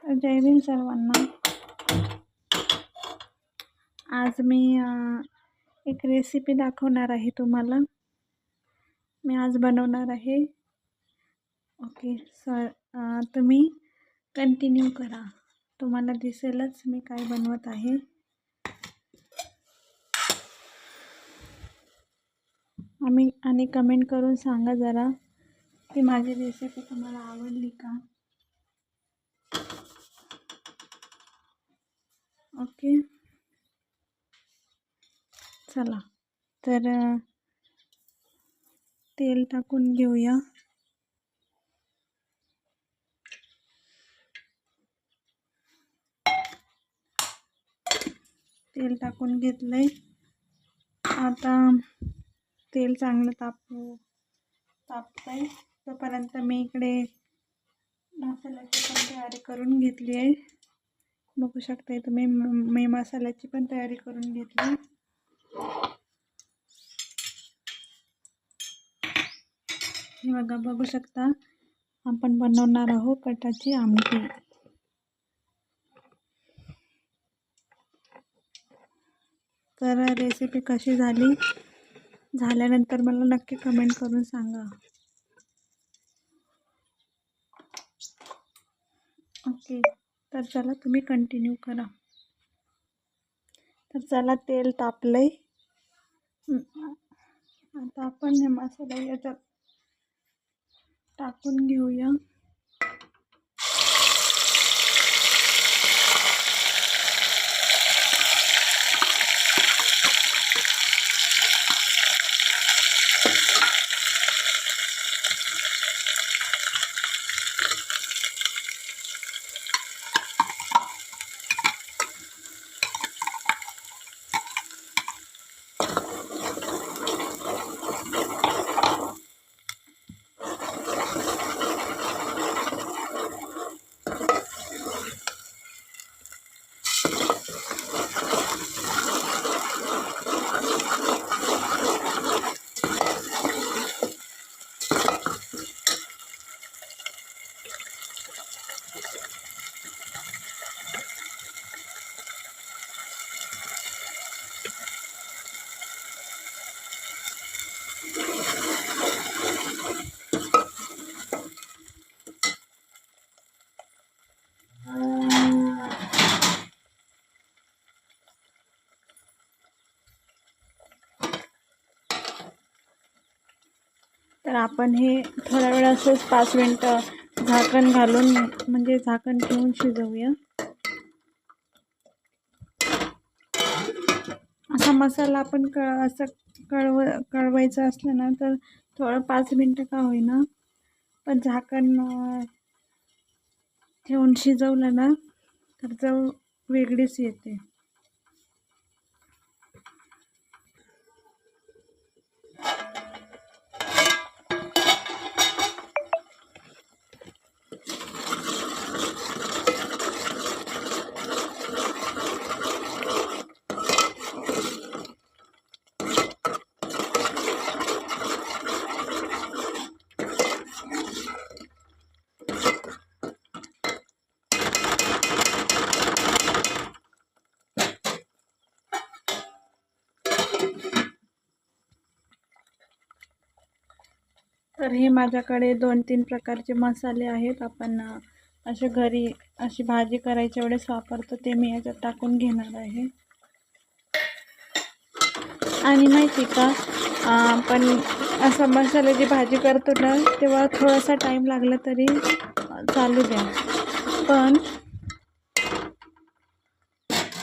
तर जय भीम सर्वांना. आज मी एक रेसिपी दाखवणार आहे तुम्हाला. मी आज बनवणार आहे. ओके तुम्ही कंटिन्यू करा, तुम्हाला दिसेलच मी काय बनवत आहे. आणि कमेंट करून सांगा जरा की माझी रेसिपी तुम्हाला आवडली का. ओके, चला तर तेल टाकून घेऊया. तेल टाकून घेतलंय. आता तेल चांगलं तापतंय तोपर्यंत मी इकडे मसाल्याची पण तयारी करून घेतली आहे. बघू शकता तुम्ही, मी मसाल्याची पण तयारी करून घेतली. हे बघा, बघू शकता आपण बनवणार आहोत कटाची आमटी. तर रेसिपी कशी झाल्यानंतर मला नक्की कमेंट करून सांगा. ओके, तर चला तुम्ही कंटिन्यू करा. तर चला, तेल तापलंय. आता आपण हे मसाला याच्यात टाकून घेऊया. तर आपण हे थोड्या वेळ असंच 5 मिनटं झाकण घालून, म्हणजे झाकण ठेवून शिजवूया. असा मसाला आपण असं कळवायचं असलं ना तर थोडं 5 मिनटं का होईना, पण झाकण ठेवून शिजवलं ना तर चव वेगळीच येते. तर हे माझ्याकडे 2-3 प्रकारचे मसाले आहेत. आपण असे घरी अशी भाजी करायच्या वेळेस वापरतो, ते मी याच्यात टाकून घेणार आहे. आणि माहिती का, आपण असं मसाल्याची भाजी करतो ना तेव्हा थोडासा टाईम लागला तरी चालू द्या, पण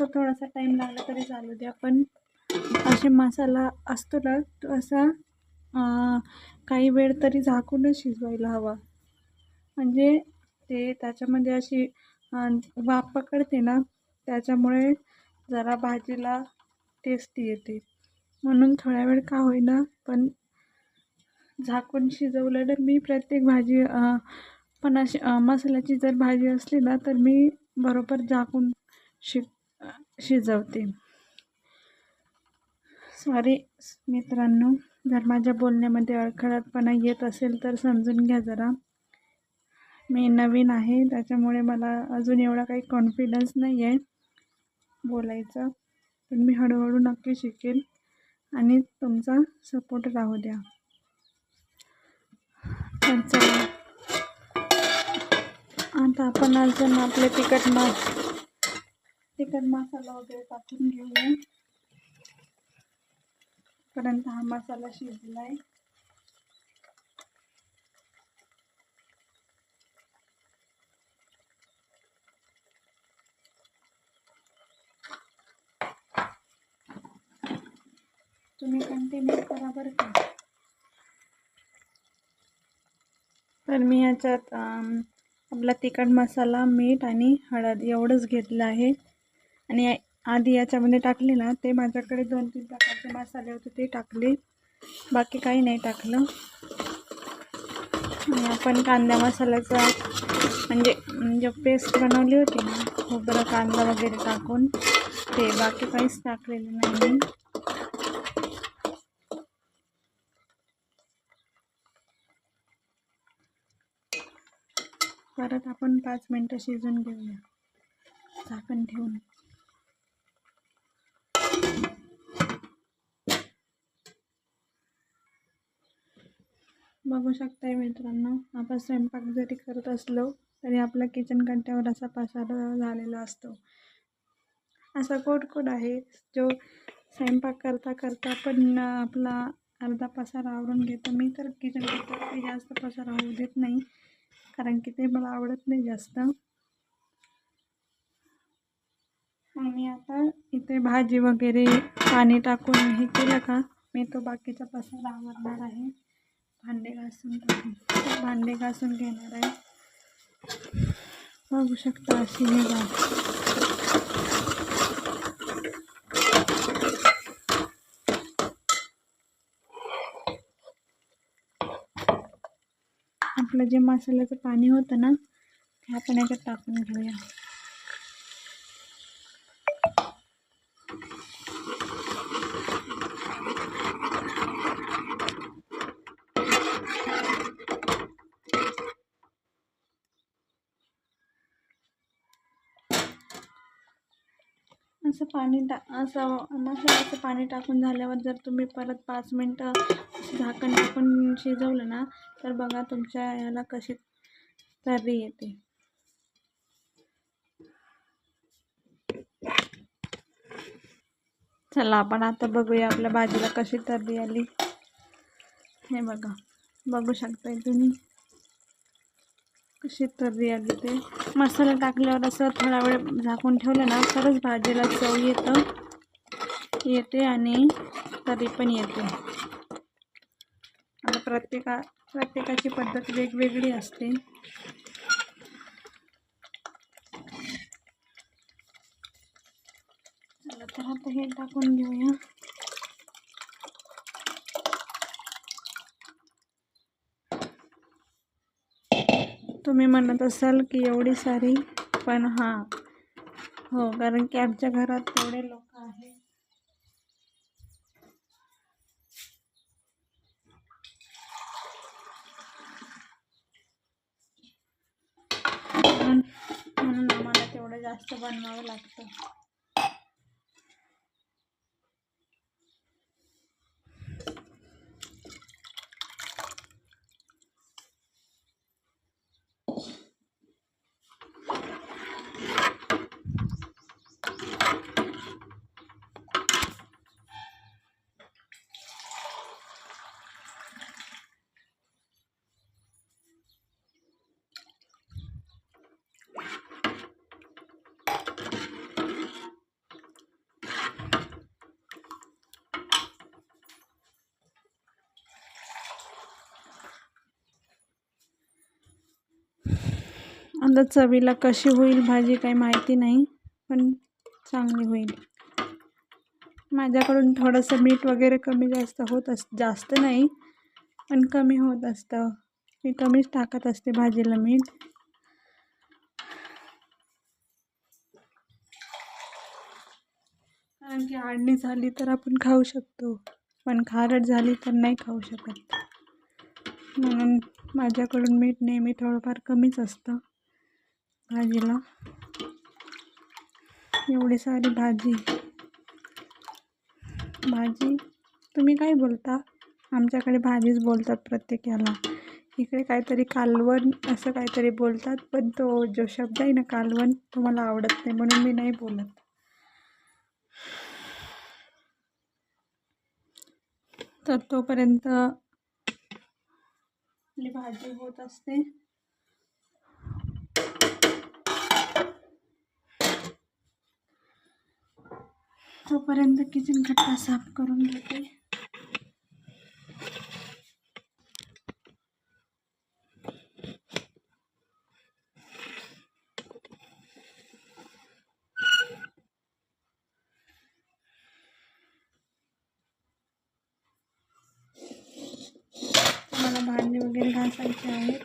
थोडासा टाईम लागला तरी चालू द्या, पण असे मसाला असतो ना तो असा काही वेळ तरी झाकूनच शिजवायला हवा. म्हणजे ते त्याच्यामध्ये अशी वाफ पकडते ना, त्याच्यामुळे जरा भाजीला टेस्टी येते. म्हणून थोड्या वेळ का होईना पण झाकून शिजवलं. तर मी प्रत्येक भाजी पण अशी मसाल्याची जर भाजी असली ना तर मी बरोबर झाकून शिजवते. सॉरी मित्रांनो, जर माझ्या बोलण्यामध्ये अडखळतपणा येत असेल तर समजून घ्या जरा. मी नवीन आहे त्याच्यामुळे मला अजून एवढा काही कॉन्फिडन्स नाही आहे बोलायचं, पण मी हळूहळू नक्की शिकेल आणि तुमचा सपोर्ट राहू द्या. तर चला आता आपण अजून आपले तिखट मसाला वगैरे टाकून घेऊया. पर्यंत हा मसाला शिजलाय. तुम्ही कंटिन्यू करा बरं का. तर मी याच्यात आपला तिखट मसाला, मीठ आणि हळद एवढंच घेतलं आहे. आणि आधी याच्यामध्ये टाकले ना ते माझ्याकडे 2-3 प्रकारचे मसाले होते ते टाकले, बाकी काही नाही टाकलं. आणि आपण कांदा मसाल्याचा म्हणजे पेस्ट बनवली होती ना खोबरं कांदा वगैरे टाकून, ते बाकी काहीच टाकलेलं नाही मी. परत आपण 5 मिनटं शिजून घेऊया झाकण ठेवून. बघू शकताय मित्रांनो, आपण स्वयंपाक जरी करत असलो तरी आपल्या किचन कट्ट्यावर असा पसारा झालेला असतो. असा कोट आहे जो स्वयंपाक करता करता पण आपला अर्धा पसारा आवरून घेतो. मी तर किचन कट्ट्यावर काही जास्त पसारा होऊ देत नाही, कारण की ते मला आवडत नाही जास्त. आणि आता इथे भाजी वगैरे पाणी टाकून हे केलं का मी तो बाकीचा पसारा आवरणार आहे. भांडे घासून घेणार आहे. बघू शकता अशी ही आपलं जे मसाल्याचं पाणी होतं ना ते आपण याच्यात टाकून घेऊया. असं मसाल्याचं पाणी टाकून झाल्यावर जर तुम्ही परत 5 मिनटं झाकण टाकून शिजवलं ना तर बघा तुमच्या याला कशी तर्री येते. चला आपण आता बघूया आपल्या भाजीला कशी तर्री आली. हे बघा, बघू शकताय तुम्ही कशी तर्री आली. ते मसाला टाकल्यावर असं थोडा वेळ झाकून ठेवलं ना तरच भाजीला चव येते आणि तर्री पण येते. आता प्रत्येकाची पद्धत वेगवेगळी असते. चला तर आता हे टाकून घेऊया. तुम्ही म्हणत असाल की एवढी सारी, पण हो, कारण की आमच्या घरात तेवढे लोक आहेत. म्हणून आम्हाला तेवढं जास्त बनवावं लागतं. आता चवीला कशी होईल भाजी काही माहिती नाही, पण चांगली होईल. माझ्याकडून थोडंसं मीठ वगैरे कमी जास्त होत जास्त नाही पण कमी होत असतं. मी कमीच टाकत असते भाजीला मीठ. कारण की आडणी झाली तर आपण खाऊ शकतो, पण खारट झाली तर नाही खाऊ शकत. म्हणून माझ्याकडून मीठ नेहमी थोडंफार कमीच असतं भाजीला. एवढी सारी भाजी तुम्ही काय बोलता? आमच्याकडे भाजीच बोलतात प्रत्येक याला. इकडे काहीतरी कालवण असं काहीतरी बोलतात, पण तो जो शब्द आहे ना कालवण, तो मला आवडत नाही म्हणून मी नाही बोलत. तर तोपर्यंत आपली भाजी होत असते. तोपर्यंत किचन कट्टा साफ करून घेते. मला भांडी वगैरे घासायचे आहेत.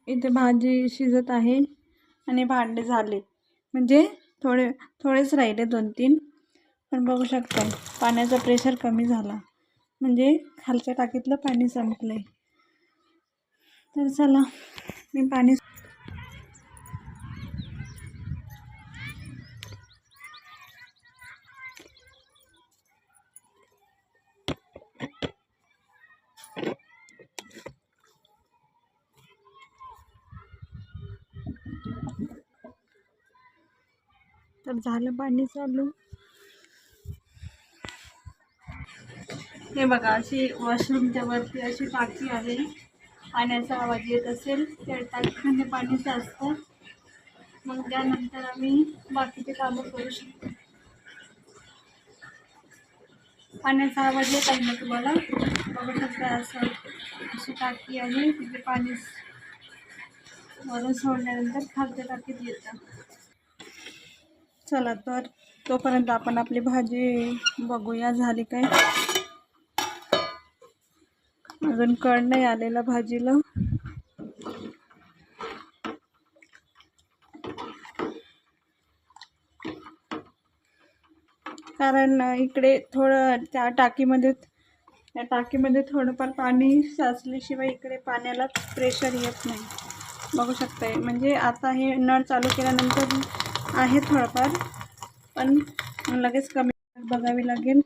इथे भाजी शिजत आहे आणि भांडे झाले, म्हणजे थोडेच राहिले 2-3. पण बघू शकता पाण्याचा प्रेशर कमी झाला, म्हणजे खालच्या टाकीतलं पाणी संपलं आहे. तर चला मी पाणी तर झालं पाणी चालू. हे बघा, अशी वॉशरूमच्या वरती अशी टाकी आहे. पाण्याचा आवाज येत असेल, त्या टाकीमध्ये पाणी साचतं. मग त्यानंतर आम्ही बाकीचे कामं करू शकतो. पाण्याचा आवाज येत आहे ना तुम्हाला? बघू शकता अशी टाकी आहे, तिथे पाणी वरून सोडल्यानंतर खालच्या टाकीत येतं. चला तर तोपर्यंत आपण आपली भाजी बघूया झाली काय. अजून कळ नाही आलेला भाजीला. कारण इकडे थोडं त्या टाकीमध्ये थोडंफार पाणी साचल्याशिवाय इकडे पाण्याला प्रेशर येत नाही. बघू शकताय, म्हणजे आता हे नळ चालू केल्यानंतर आहे थोडंफार, पण लगेच कमी बघावी लागेल.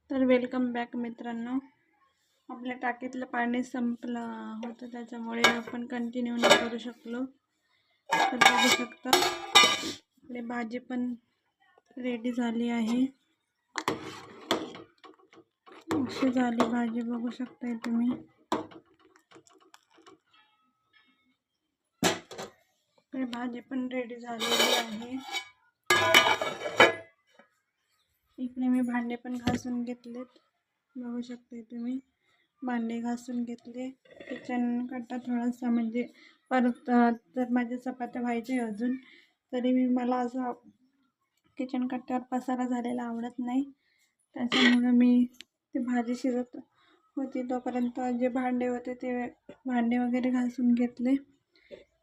तर वेलकम बॅक मित्रांनो. आपल्या टाकीतलं पाणी संपलं होतं, त्याच्यामुळे आपण कंटिन्यू नाही करू शकलो. तर बघू शकता आपली भाजी पण रेडी झाली आहे. अशी झाली भाजी, बघू शकताय तुम्ही. भाजी पण रेडी झालेली आहे. इकडे मी भांडे पण घासून घेतलेत, बघू शकताय तुम्ही. भांडे घासून घेतले. किचन कट्टा थोडासा, म्हणजे परत तर माझ्या चपात्या व्हायचे अजून, तरी मला असं किचन कट्ट्यावर पसारा झालेला आवडत नाही. त्याच्यामुळं मी ते भाजी शिजत होती तोपर्यंत जे भांडे होते ते भांडे वगैरे घासून घेतले.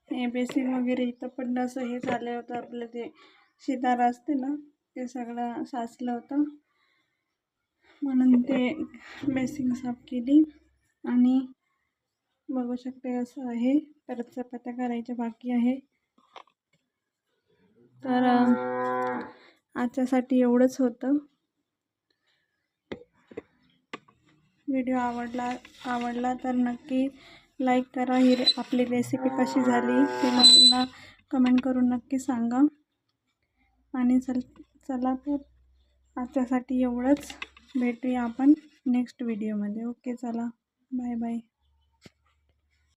हे बेसिन वगैरे इथं पण असं हे झालं होतं, आपलं ते शितारा असते ना, ते सगळं साचलं होतं, म्हणून ते बेसिन साफ केली. आणि बघू शकते असं आहे. परत चपात्या करायच्या बाकी आहे. तर आजच्यासाठी एवढंच होतं. व्हिडिओ आवडला तर नक्की लाईक करा. ही आपली रेसिपी कशी झाली ते मला कमेंट करून नक्की सांगा. आणि चला तर आजच्यासाठी एवढंच. भेटूया आपण नेक्स्ट व्हिडिओमध्ये. ओके, चला बाय बाय.